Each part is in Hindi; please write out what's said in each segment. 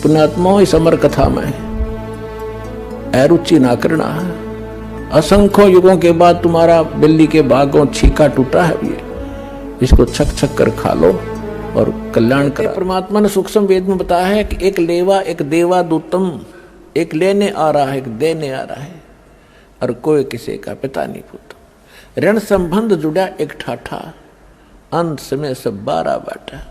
पुण्यात्मा इस अमर कथा में अरुचि ना करना। असंख्य युगों के बाद तुम्हारा बिल्ली के भागों छीका टूटा है, ये इसको छक छक कर खा लो और कल्याण कर। परमात्मा ने सूक्ष्म वेद में बताया है कि एक लेवा एक देवा दूतम, एक लेने आ रहा है एक देने आ रहा है, और कोई किसी का पिता नहीं पुत्र। ऋण संबंध जुड़ा एक ठाठा, अंत समय सब 12 बाटा।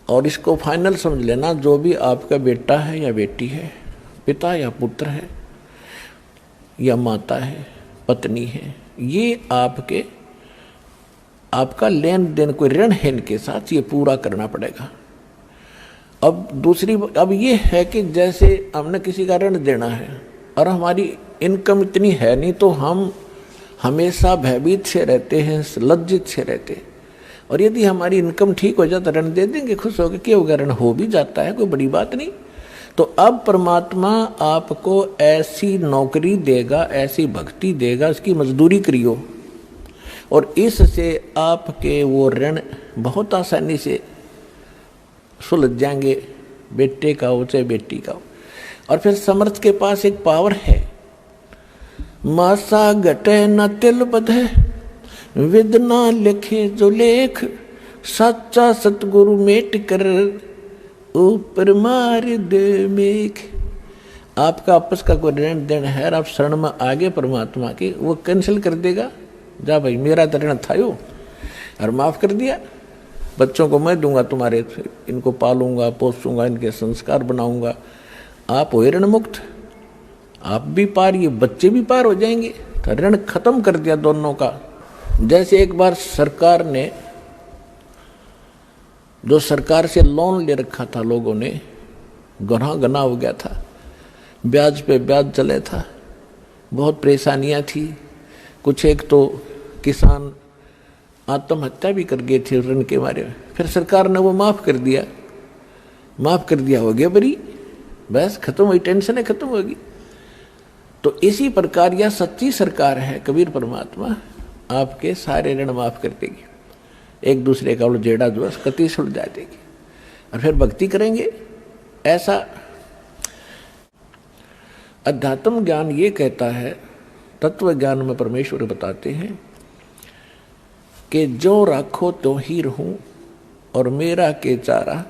और इसको फाइनल समझ लेना, जो भी आपका बेटा है या बेटी है, पिता या पुत्र है या माता है, पत्नी है, ये आपका लेन देन कोई ऋण है इनके साथ, ये पूरा करना पड़ेगा। अब ये है कि जैसे हमने किसी का ऋण देना है और हमारी इनकम इतनी है नहीं, तो हम हमेशा भयभीत से रहते हैं, लज्जित से रहते हैं। और यदि हमारी इनकम ठीक हो जाए तो ऋण दे देंगे, खुश होकर, क्या होगा, ऋण हो भी जाता है, कोई बड़ी बात नहीं। तो अब परमात्मा आपको ऐसी नौकरी देगा, ऐसी भक्ति देगा, उसकी मजदूरी करियो, और इससे आपके वो ऋण बहुत आसानी से सुलझ जाएंगे, बेटे का हो चाहे बेटी का हो। और फिर समर्थ के पास एक पावर है, मासा घटे न तिल बधे, विद ना लिखे जो लेख, सच्चा सतगुरु मेट कर ऊपर मार दे मेघ। आपका आपस का कोई ऋण देन है और आप शरण में आगे परमात्मा की, वो कैंसिल कर देगा। जा भाई, मेरा तो ऋण था यो और माफ कर दिया, बच्चों को मैं दूंगा तुम्हारे, इनको पालूंगा पोसूंगा, इनके संस्कार बनाऊंगा, आप हो ऋण मुक्त, आप भी पार, ये बच्चे भी पार हो जाएंगे। तो ऋण खत्म कर दिया दोनों का। जैसे एक बार सरकार ने, जो सरकार से लोन ले रखा था लोगों ने, गना हो गया था, ब्याज पे ब्याज चले था, बहुत परेशानियां थी। कुछ एक तो किसान आत्महत्या भी कर गए थे ऋण के मारे। फिर सरकार ने वो माफ कर दिया, हो गया बरी, बस खत्म हुई, टेंशन खत्म होगी। तो इसी प्रकार यह सच्ची सरकार है कबीर परमात्मा, आपके सारे ऋण माफ कर देगी, एक दूसरे का जेड़ा जो कति सुलझा देगी, और फिर भक्ति करेंगे। ऐसा अध्यात्म ज्ञान ये कहता है, तत्व ज्ञान में परमेश्वर बताते हैं कि जो राखो तो ही रहूं और मेरा के चारा,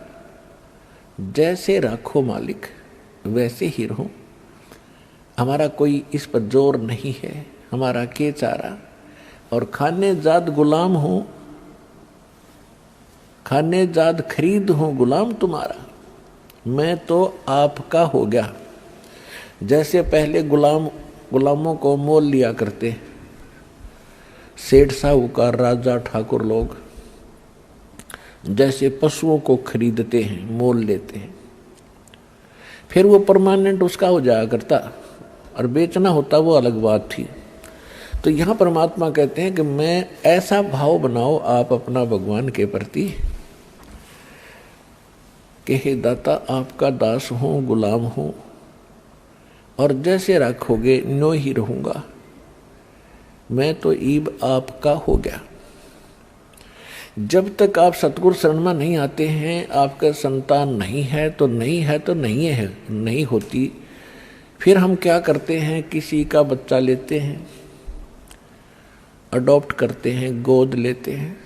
जैसे राखो मालिक वैसे ही रहूं। हमारा कोई इस पर जोर नहीं है, हमारा के चारा, और खाने जाद गुलाम हूं, खाने जाद खरीद हूं गुलाम तुम्हारा, मैं तो आपका हो गया। जैसे पहले गुलामों को मोल लिया करते सेठ साहूकार राजा ठाकुर लोग, जैसे पशुओं को खरीदते हैं, मोल लेते हैं, फिर वो परमानेंट उसका हो जाया करता, और बेचना होता वो अलग बात थी। तो यहाँ परमात्मा कहते हैं कि मैं ऐसा भाव बनाओ आप अपना भगवान के प्रति कि हे दाता, आपका दास हूँ, गुलाम हूँ, और जैसे रखोगे नो ही रहूँगा, मैं तो ईब आपका हो गया। जब तक आप सतगुरु शरण में नहीं आते हैं, आपका संतान नहीं है तो नहीं है तो नहीं है, नहीं होती। फिर हम क्या करते हैं, किसी का बच्चा लेते हैं, अडॉप्ट करते हैं, गोद लेते हैं।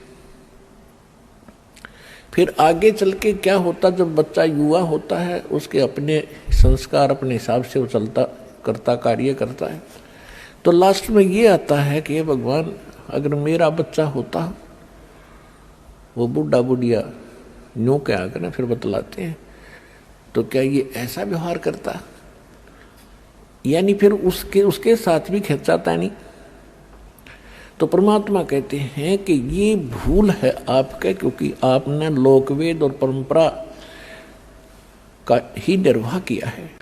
फिर आगे चल के क्या होता, जब बच्चा युवा होता है, उसके अपने संस्कार अपने हिसाब से वो चलता करता, कार्य करता है। तो लास्ट में ये आता है कि ये भगवान, अगर मेरा बच्चा होता, वो बूढ़ा बुढ़िया यूँ क्या करें, फिर बतलाते हैं, तो क्या ये ऐसा व्यवहार करता, यानी फिर उसके साथ भी खिंचाता नहीं। तो परमात्मा कहते हैं कि ये भूल है आपका, क्योंकि आपने लोकवेद और परंपरा का ही निर्वाह किया है।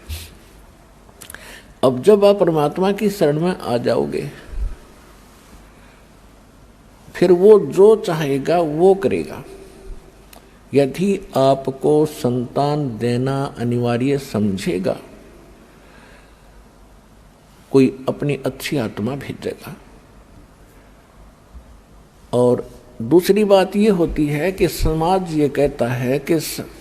अब जब आप परमात्मा की शरण में आ जाओगे, फिर वो जो चाहेगा वो करेगा। यदि आपको संतान देना अनिवार्य समझेगा, कोई अपनी अच्छी आत्मा भेजेगा। और दूसरी बात ये होती है कि समाज ये कहता है कि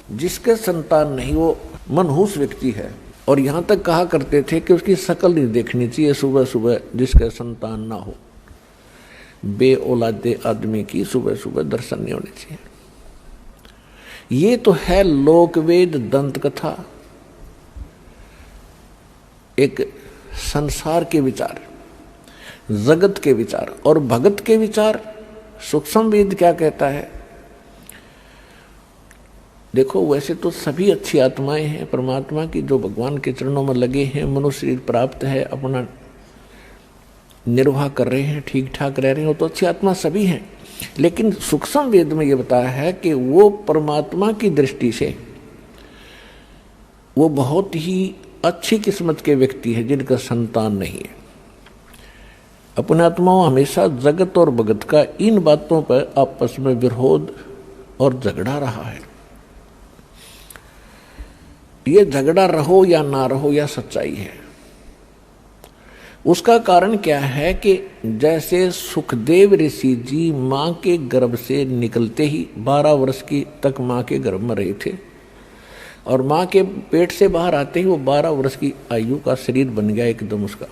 जिसके संतान नहीं वो मनहूस व्यक्ति है। और यहाँ तक कहा करते थे कि उसकी शक्ल नहीं देखनी चाहिए सुबह सुबह, जिसके संतान ना हो। बे औलादे आदमी की सुबह सुबह दर्शन नहीं होने चाहिए। ये तो है लोकवेद दंत कथा, एक संसार के विचार, जगत के विचार। और भगत के विचार सूक्ष्म वेद क्या कहता है? देखो, वैसे तो सभी अच्छी आत्माएं हैं परमात्मा की, जो भगवान के चरणों में लगे हैं, मनुष्य शरीर प्राप्त है, अपना निर्वाह कर रहे हैं, ठीक ठाक रह रहे हैं, वो तो अच्छी आत्मा सभी हैं। लेकिन सूक्ष्म वेद में ये बताया है कि वो परमात्मा की दृष्टि से वो बहुत ही अच्छी किस्मत के व्यक्ति है जिनका संतान नहीं है। अपने आत्माओं हमेशा जगत और भगत का इन बातों पर आपस में विरोध और झगड़ा रहा है। ये झगड़ा रहो या ना रहो या सच्चाई है। उसका कारण क्या है कि जैसे सुखदेव ऋषि जी मां के गर्भ से निकलते ही 12 वर्ष की तक मां के गर्भ में रहे थे, और मां के पेट से बाहर आते ही वो 12 वर्ष की आयु का शरीर बन गया एकदम उसका,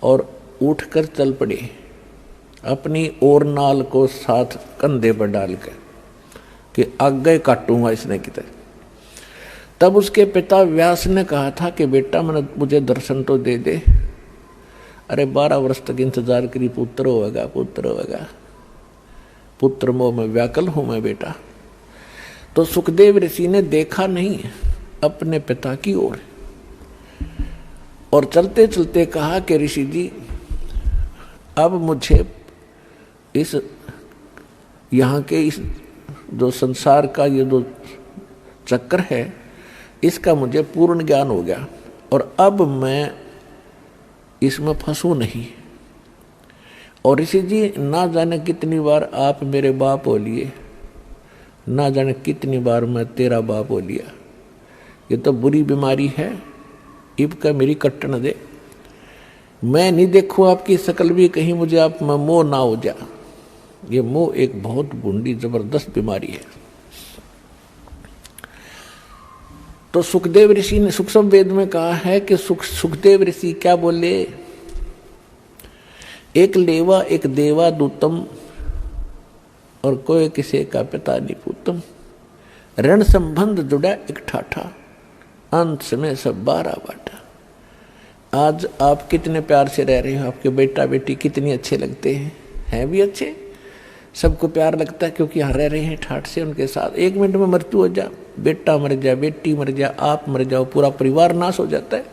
और उठकर चल पड़े अपनी ओर नाल को साथ कंधे पर डालकर कि आगे काटूंगा इसने कितने। तब उसके पिता व्यास ने कहा था कि बेटा मुझे दर्शन तो दे दे। अरे 12 वर्ष तक इंतजार करी, पुत्र होगा पुत्र होगा, पुत्र मोह में व्याकुल हूं मैं बेटा। तो सुखदेव ऋषि ने देखा नहीं अपने पिता की ओर, और चलते चलते कहा कि ऋषि जी अब मुझे इस यहाँ के इस जो संसार का ये जो चक्र है इसका मुझे पूर्ण ज्ञान हो गया, और अब मैं इसमें फंसूं नहीं। और ऋषि जी ना जाने कितनी बार आप मेरे बाप हो लिए, ना जाने कितनी बार मैं तेरा बाप हो लिया। ये तो बुरी बीमारी है, इब का मेरी कट्टन दे। मैं नहीं देखूं आपकी शकल भी, कहीं मुझे आप में मोह ना हो जा। ये मोह एक बहुत बुरी जबरदस्त बीमारी है। तो सुखदेव ऋषि ने सूक्ष्म वेद में कहा है कि सुखदेव ऋषि क्या बोले? एक लेवा एक देवा दूतम, और कोई किसी का पिता नहीं पूतम। ऋण संबंध जुड़ा एक ठाठा, अंत में सब 12 बाटा। आज आप कितने प्यार से रह रहे हो, आपके बेटा बेटी कितनी अच्छे लगते हैं भी अच्छे, सबको प्यार लगता है क्योंकि यहाँ रह रहे हैं ठाठ से उनके साथ। 1 मिनट में मृत्यु हो जा, बेटा मर जाए, बेटी मर जाए, आप मर जाओ, पूरा परिवार नाश हो जाता है।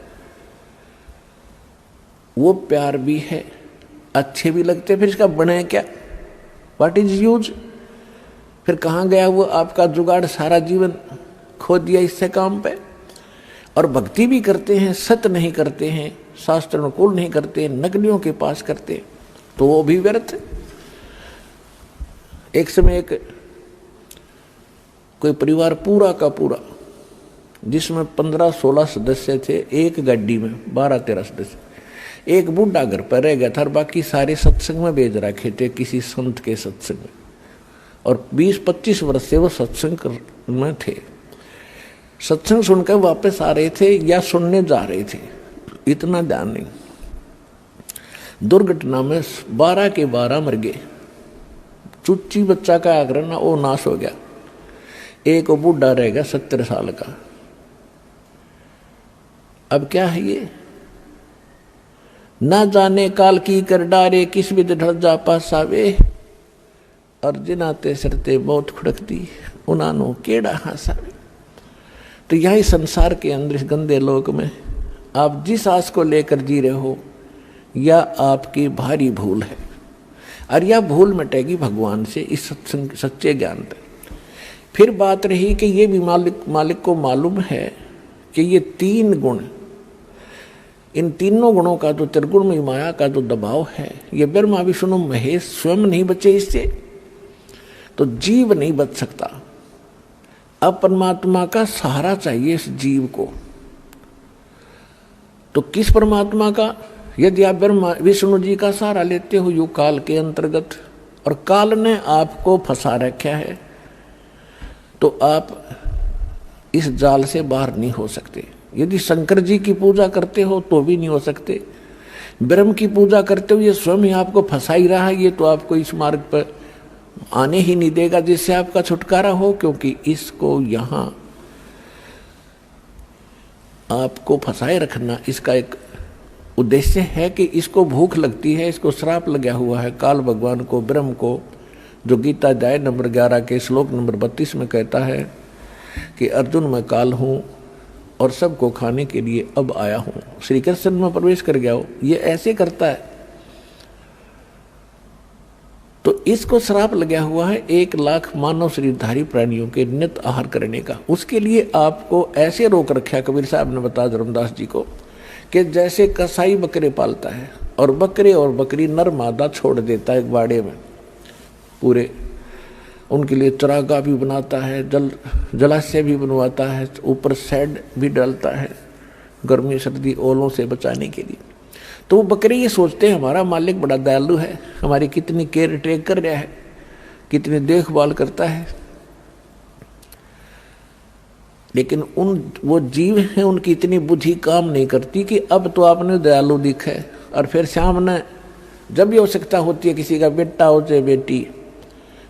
वो प्यार भी है, अच्छे भी लगते हैं, फिर इसका बने क्या? What is use? फिर कहाँ गया वो आपका जुगाड़? सारा जीवन खो दिया इससे काम पे। और भक्ति भी करते हैं, सत्य नहीं करते हैं, शास्त्र अनुकूल नहीं करते हैं, नकलियों के पास करते हैं, तो वो भी व्यर्थ है। एक समय एक कोई परिवार पूरा का पूरा, जिसमें 15-16 सदस्य थे, एक गाड़ी में 12-13 सदस्य, एक बूढ़ा घर पर रह गया था और बाकी सारे सत्संग में भेज रखे थे, किसी संत के सत्संग में। और 20-25 वर्ष से वो सत्संग में थे। सत्संग सुनकर वापस आ रहे थे या सुनने जा रहे थे, इतना ध्यान नहीं। दुर्घटना में 12 के 12 मर गए। चुच्ची बच्चा का आग्रह ना, वो नाश हो गया। एक बूढ़ा रह गया 70 साल का। अब क्या है ये? ना जाने काल की कर डारे, किस विध ढल जा पासावे, और जिनाते सरते मौत खुड़कती, उनानो केड़ा हासावे। तो यही संसार के अंदर इस गंदे लोक में आप जिस आस को लेकर जी रहे हो, या आपकी भारी भूल है, और यह भूल मिटेगी भगवान से, इस सत्संग सच्चे ज्ञान पर। फिर बात रही कि ये भी मालिक को मालूम है कि ये 3 गुण, इन तीनों गुणों का जो त्रिगुणमयी माया का जो दबाव है, ये ब्रह्मा विष्णु महेश स्वयं नहीं बचे इससे, तो जीव नहीं बच सकता। अब परमात्मा का सहारा चाहिए इस जीव को। तो किस परमात्मा का? यदि आप ब्रह्मा विष्णु जी का सहारा लेते हो युग काल के अंतर्गत, और काल ने आपको फंसा रखा है, तो आप इस जाल से बाहर नहीं हो सकते। यदि शंकर जी की पूजा करते हो तो भी नहीं हो सकते। ब्रह्म की पूजा करते हो, ये स्वयं ही आपको फंसा ही रहा है, ये तो आपको इस मार्ग पर आने ही नहीं देगा जिससे आपका छुटकारा हो, क्योंकि इसको यहाँ आपको फंसाए रखना इसका एक उद्देश्य है कि इसको भूख लगती है, इसको श्राप लगा हुआ है काल भगवान को, ब्रह्म को, जो गीता अध्याय नंबर 11 के श्लोक नंबर 32 में कहता है कि अर्जुन मैं काल हूँ और सबको खाने के लिए अब आया हूँ, श्री कृष्ण में प्रवेश कर गया हो, ये ऐसे करता है। तो इसको श्राप लगा हुआ है 1,00,000 मानव शरीरधारी प्राणियों के नित आहार करने का। उसके लिए आपको ऐसे रोक रखा कबीर साहब ने बताया धर्मदास जी को कि जैसे कसाई बकरे पालता है और बकरे और बकरी नर मादा छोड़ देता है एक बाड़े में, पूरे उनके लिए चरागाह भी बनाता है, जलाशय भी बनवाता है, ऊपर शेड भी डालता है गर्मी सर्दी ओलों से बचाने के लिए। तो वो बकरे ये सोचते हैं हमारा मालिक बड़ा दयालु है, हमारी कितनी केयर टेक कर रहा है, कितनी देखभाल करता है। लेकिन वो जीव हैं, उनकी इतनी बुद्धि काम नहीं करती कि अब तो आपने दयालु दिखा है, और फिर सामने जब भी आवश्यकता होती है किसी का बेटा हो चाहे बेटी,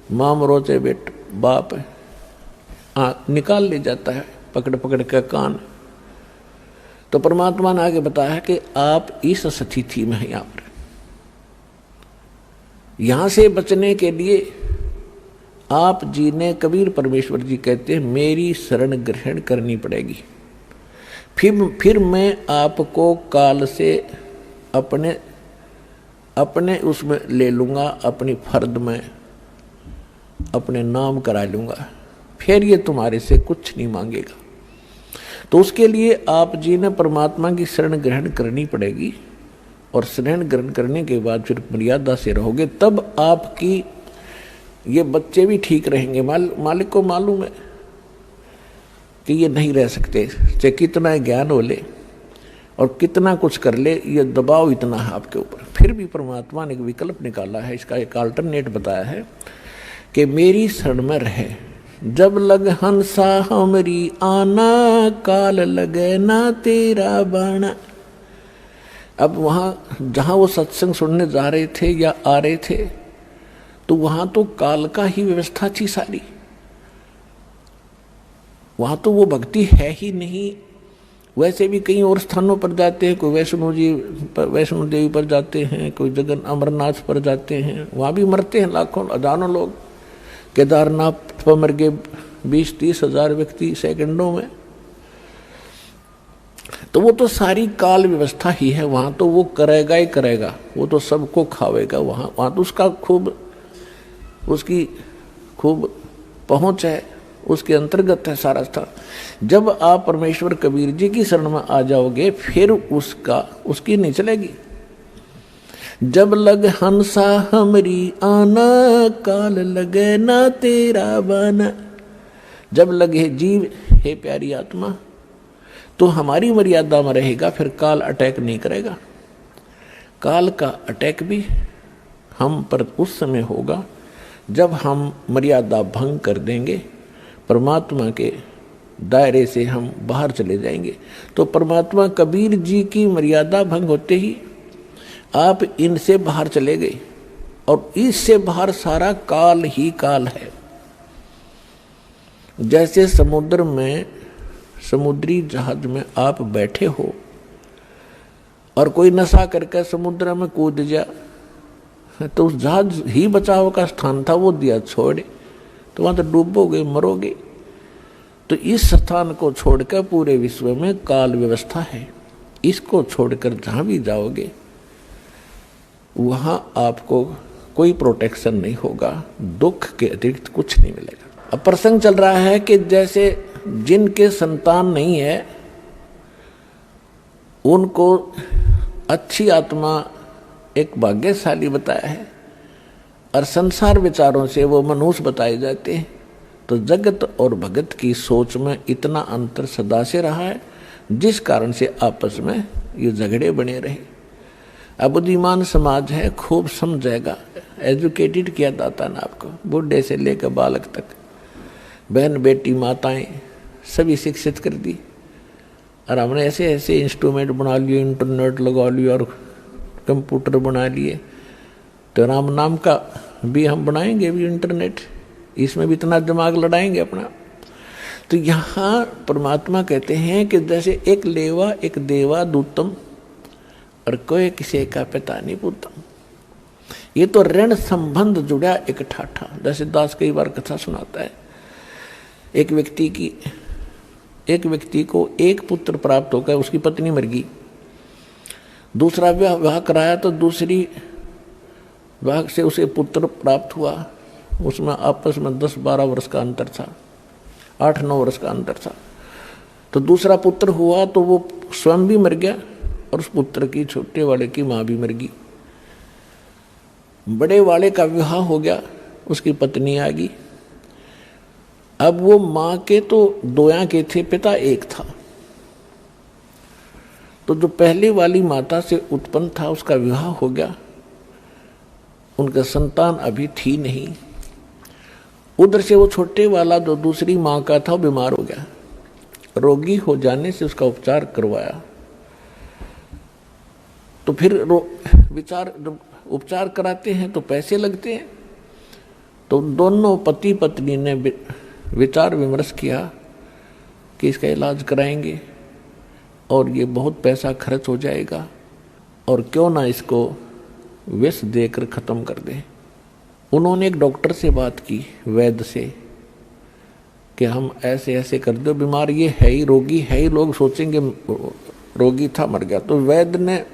माँ मरो चाहे बेट बाप है, निकाल ले जाता है पकड़ पकड़ के कान। तो परमात्मा ने आगे बताया कि आप इस स्थिति में हैं। यहाँ पर यहां से बचने के लिए आप जी ने, कबीर परमेश्वर जी कहते हैं, मेरी शरण ग्रहण करनी पड़ेगी। फिर मैं आपको काल से अपने उसमें ले लूंगा, अपनी फर्द में अपने नाम करा लूंगा, फिर ये तुम्हारे से कुछ नहीं मांगेगा। तो उसके लिए आप जी ने परमात्मा की शरण ग्रहण करनी पड़ेगी, और शरण ग्रहण करने के बाद फिर मर्यादा से रहोगे, तब आपकी ये बच्चे भी ठीक रहेंगे। मालिक को मालूम है कि ये नहीं रह सकते, चाहे कितना ज्ञान हो ले और कितना कुछ कर ले, ये दबाव इतना है आपके ऊपर। फिर भी परमात्मा ने एक विकल्प निकाला है, इसका एक अल्टरनेट बताया है कि मेरी शरण में रहे। जब लग हंसा हमरी आना, काल लगे ना तेरा बाणा। अब वहाँ जहाँ वो सत्संग सुनने जा रहे थे या आ रहे थे, तो वहाँ तो काल का ही व्यवस्था थी सारी, वहाँ तो वो भक्ति है ही नहीं। वैसे भी कई और स्थानों पर जाते हैं, कोई वैष्णो देवी पर जाते हैं, कोई जगन अमरनाथ पर जाते हैं, वहाँ भी मरते हैं लाखों हजारों लोग। केदारनाथ पर मर गए 20-30 हजार व्यक्ति सेकंडों में। तो वो तो सारी काल व्यवस्था ही है, वहां तो वो करेगा ही करेगा, वो तो सबको खावेगा। वहां तो उसकी खूब पहुंच है, उसके अंतर्गत है सारा स्थान। जब आप परमेश्वर कबीर जी की शरण में आ जाओगे, फिर उसकी नहीं चलेगी। जब लग हंसा हमरी आना, काल लगे ना तेरा बाना। जब लगे जीव, हे प्यारी आत्मा, तो हमारी मर्यादा में रहेगा, फिर काल अटैक नहीं करेगा। काल का अटैक भी हम पर उस समय होगा जब हम मर्यादा भंग कर देंगे, परमात्मा के दायरे से हम बाहर चले जाएंगे। तो परमात्मा कबीर जी की मर्यादा भंग होते ही आप इनसे बाहर चले गए, और इससे बाहर सारा काल ही काल है। जैसे समुद्र में, समुद्री जहाज में आप बैठे हो और कोई नशा करके समुद्र में कूद जा, तो उस जहाज ही बचाव का स्थान था, वो दिया छोड़े तो वहां तो डूबोगे, मरोगे। तो इस स्थान को छोड़कर पूरे विश्व में काल व्यवस्था है, इसको छोड़कर जहां भी जाओगे वहां आपको कोई प्रोटेक्शन नहीं होगा, दुख के अतिरिक्त कुछ नहीं मिलेगा। अब प्रसंग चल रहा है कि जैसे जिनके संतान नहीं है उनको अच्छी आत्मा एक भाग्यशाली बताया है, और संसार विचारों से वो मनुष्य बताए जाते हैं। तो जगत और भगत की सोच में इतना अंतर सदा से रहा है, जिस कारण से आपस में ये झगड़े बने रहे। अब बुद्धिमान समाज है, खूब समझेगा, एजुकेटेड किया जाता ना आपको, बूढ़े से लेकर बालक तक। बहन बेटी माताएं सभी शिक्षित कर दी। और हमने ऐसे ऐसे इंस्ट्रूमेंट बना लिए, इंटरनेट लगा लिया और कंप्यूटर बना लिए, तो राम नाम का भी हम बनाएंगे भी इंटरनेट, इसमें भी इतना दिमाग लड़ाएंगे अपना। तो यहाँ परमात्मा कहते हैं कि जैसे एक लेवा एक देवा दूतम और कोई किसी का पिता नहीं पूतम। ये तो ऋण संबंध जुड़ा एक ठाठा। जैसे दास कई बार कथा सुनाता है, एक व्यक्ति को एक पुत्र प्राप्त होकर उसकी पत्नी मर गई, दूसरा विवाह कराया तो दूसरी विवाह से उसे पुत्र प्राप्त हुआ। उसमें आपस में 10-12 वर्ष का अंतर था, 8-9 वर्ष का अंतर था। तो दूसरा पुत्र हुआ तो वो स्वयं भी मर गया और उस पुत्र की छोटे वाले की माँ भी मर गई। बड़े वाले का विवाह हो गया, उसकी पत्नी आ गई। अब वो माँ के तो 2 के थे, पिता एक था। तो जो पहली वाली माता से उत्पन्न था उसका विवाह हो गया, उनका संतान अभी थी नहीं। उधर से वो छोटे वाला जो दूसरी माँ का था वो बीमार हो गया। रोगी हो जाने से उसका उपचार करवाया। तो फिर विचार, जब उपचार कराते हैं तो पैसे लगते हैं। तो दोनों पति पत्नी ने विचार विमर्श किया कि इसका इलाज कराएंगे और ये बहुत पैसा खर्च हो जाएगा, और क्यों ना इसको विष देकर ख़त्म कर दें। उन्होंने एक डॉक्टर से बात की, वैद्य से, कि हम ऐसे ऐसे कर दो, बीमार ये है ही, रोगी है ही, लोग सोचेंगे रोगी था मर गया। तो वैद्य ने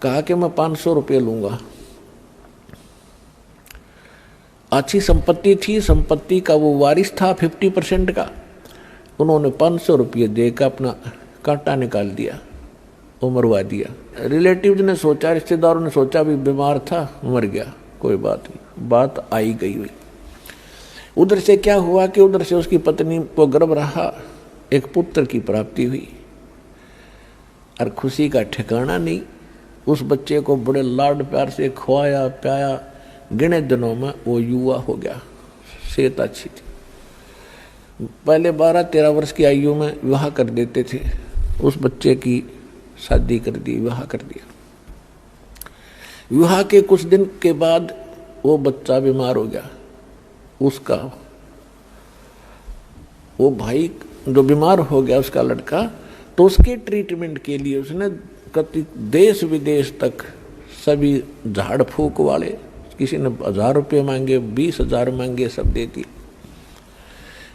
कहा कि मैं 500 रुपये लूँगा। अच्छी संपत्ति थी, संपत्ति का वो वारिस था 50% का। उन्होंने 500 रुपये देकर अपना कांटा निकाल दिया, वो मरवा दिया। रिलेटिव्स ने सोचा, रिश्तेदारों ने सोचा भी बीमार था मर गया, कोई बात नहीं, बात आई गई हुई। उधर से क्या हुआ कि उधर से उसकी पत्नी को गर्भ रहा, एक पुत्र की प्राप्ति हुई और खुशी का ठिकाना नहीं। उस बच्चे को बड़े लाड प्यार से खवाया प्याया, गिने दिनों में वो युवा हो गया, सेहत अच्छी थी। पहले 12-13 वर्ष की आयु में विवाह कर देते थे, उस बच्चे की शादी कर दी, विवाह कर दिया। विवाह के कुछ दिन के बाद वो बच्चा बीमार हो गया। उसका वो भाई जो बीमार हो गया, उसका लड़का, तो उसके ट्रीटमेंट के लिए उसने कति देश विदेश तक सभी झाड़ फूक वाले, किसी ने 1000 रुपये मांगे, 20,000 मांगे, सब दे दिए।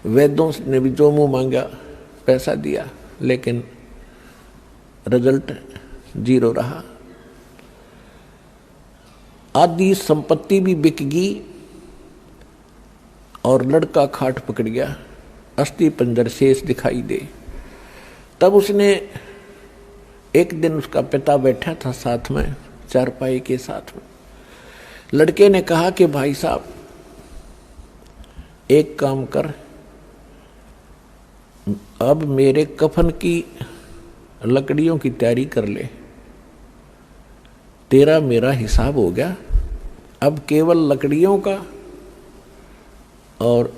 वैद्यों ने भी जो मुँह मांगा पैसा दिया, लेकिन रिजल्ट 0 रहा। आधी संपत्ति भी बिक गई और लड़का खाट पकड़ गया, अस्थि पंजर शेष दिखाई दे। तब उसने एक दिन, उसका पिता बैठा था साथ में, चारपाई के साथ में। लड़के ने कहा कि भाई साहब एक काम कर, अब मेरे कफन की लकड़ियों की तैयारी कर ले, तेरा मेरा हिसाब हो गया। अब केवल लकड़ियों का और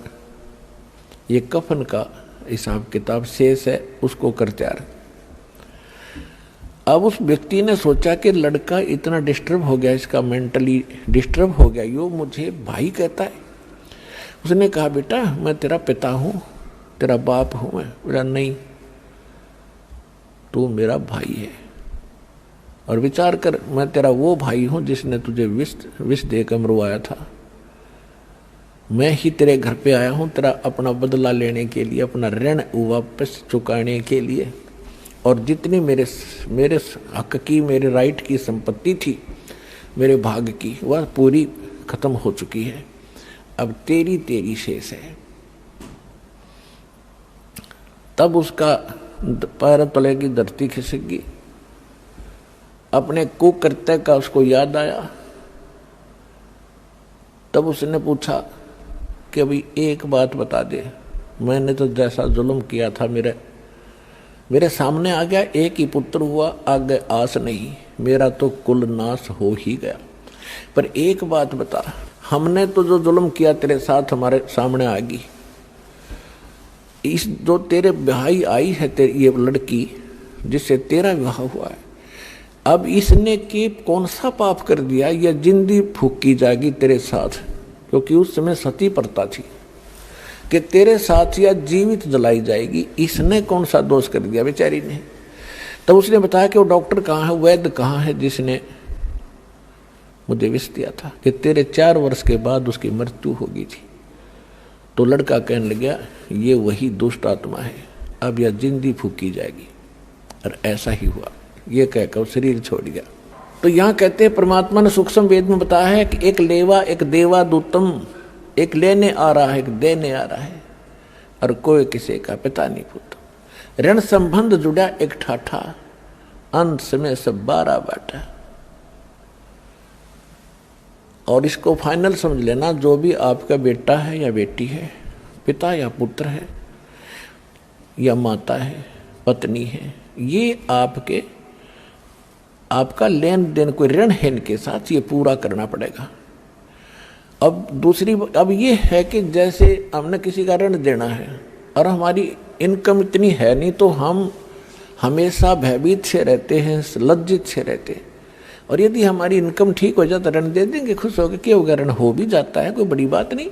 ये कफन का हिसाब किताब शेष है, उसको कर तैयार। अब उस व्यक्ति ने सोचा कि लड़का इतना डिस्टर्ब हो गया, इसका मेंटली डिस्टर्ब हो गया, यो मुझे भाई कहता है। उसने कहा बेटा मैं तेरा पिता हूँ, तेरा बाप हूँ मैं। बोला नहीं, तू मेरा भाई है, और विचार कर मैं तेरा वो भाई हूँ जिसने तुझे विष देकर मरवाया था। मैं ही तेरे घर पे आया हूँ तेरा अपना बदला लेने के लिए, अपना ऋण वापस चुकाने के लिए। और जितनी मेरे हक की, मेरे राइट की संपत्ति थी, मेरे भाग की, वह पूरी खत्म हो चुकी है। अब तेरी शेष है। तब उसका पैर तले की धरती खिसक गई। अपने कुकृत्य का उसको याद आया। तब उसने पूछा कि अभी एक बात बता दे, मैंने तो जैसा जुल्म किया था मेरे सामने आ गया, एक ही पुत्र हुआ, आगे आस नहीं, मेरा तो कुल नाश हो ही गया। पर एक बात बता, हमने तो जो जुल्म किया तेरे साथ हमारे सामने आ गई, इस जो तेरे भाई आई है तेरी ये लड़की जिससे तेरा विवाह हुआ है, अब इसने के कौन सा पाप कर दिया, या जिंदगी फूकी जाएगी तेरे साथ, क्योंकि उस समय सती प्रथा थी कि तेरे साथ या जीवित जलाई जाएगी। इसने कौन सा दोष कर दिया बेचारी ने। तब उसने बताया कि वो डॉक्टर कहाँ है, वैद्य कहाँ है जिसने मुझे विष दिया था कि तेरे 4 वर्ष के बाद उसकी मृत्यु होगी थी। तो लड़का कहने लगा ये वही दुष्ट आत्मा है, अब यह जिंदगी फूकी जाएगी। और ऐसा ही हुआ, ये कहकर शरीर छोड़ गया। तो यहाँ कहते हैं परमात्मा ने सूक्ष्म वेद में बताया है कि एक लेवा एक देवा दूतम, एक लेने आ रहा है एक देने आ रहा है, और कोई किसी का पिता नहीं पूछता। ऋण संबंध जुड़ा एक ठाठा, अंत समय सब 12 बाटा। और इसको फाइनल समझ लेना, जो भी आपका बेटा है या बेटी है, पिता या पुत्र है या माता है, पत्नी है, ये आपका लेन देन कोई ऋण है इनके साथ, ये पूरा करना पड़ेगा। अब ये है कि जैसे हमने किसी का ऋण देना है और हमारी इनकम इतनी है नहीं, तो हम हमेशा भयभीत से रहते हैं, लज्जित से रहते हैं। और यदि हमारी इनकम ठीक हो जाए तो ऋण दे देंगे, खुश होकर, क्या होगा, ऋण हो भी जाता है, कोई बड़ी बात नहीं।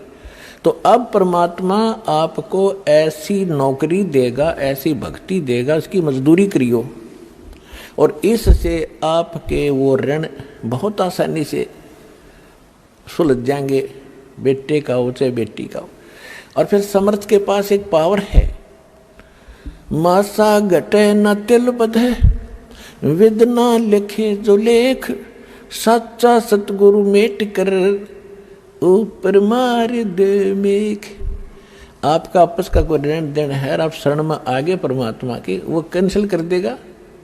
तो अब परमात्मा आपको ऐसी नौकरी देगा, ऐसी भक्ति देगा, उसकी मजदूरी करियो, और इससे आपके वो ऋण बहुत आसानी से सुलझ जाएंगे, बेटे का हो चाहे बेटी का हो। और फिर समर्थ के पास एक पावर है, मासा घटे न तिल बधे, विद ना लिखे जो लेख, सच्चा सतगुरु मेट कर ऊपर मार दे मेघ। आपका आपस का कोई ऋण देन है, आप शरण में आगे परमात्मा की, वो कैंसिल कर देगा।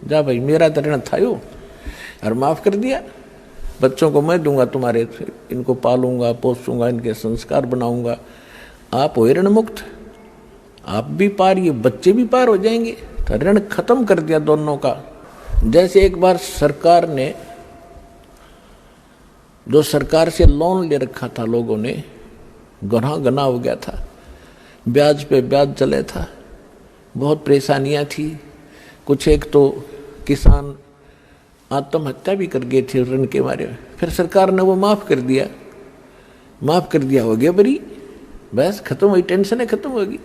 जा भाई मेरा तो ऋण था यो, और माफ कर दिया। बच्चों को मैं दूंगा तुम्हारे, इनको पालूंगा पोसूंगा, इनके संस्कार बनाऊंगा, आप हो ऋण मुक्त, आप भी पार, ये बच्चे भी पार हो जाएंगे। तो ऋण खत्म कर दिया दोनों का। जैसे एक बार सरकार ने, जो सरकार से लोन ले रखा था लोगों ने, गना हो गया था, ब्याज पे ब्याज चले था, बहुत परेशानियां थी। कुछ एक तो किसान आत्महत्या भी कर गए थे ऋण के मारे। फिर सरकार ने वो माफ कर दिया, हो गया बरी, बस खत्म हुई, टेंशन खत्म होगी।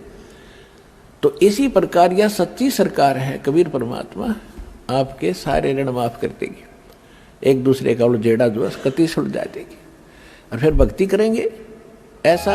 तो इसी प्रकार यह सच्ची सरकार है कबीर परमात्मा, आपके सारे ऋण माफ कर देगी, एक दूसरे का उलझेड़ा जो है कति सुलझा देगी, और फिर भक्ति करेंगे। ऐसा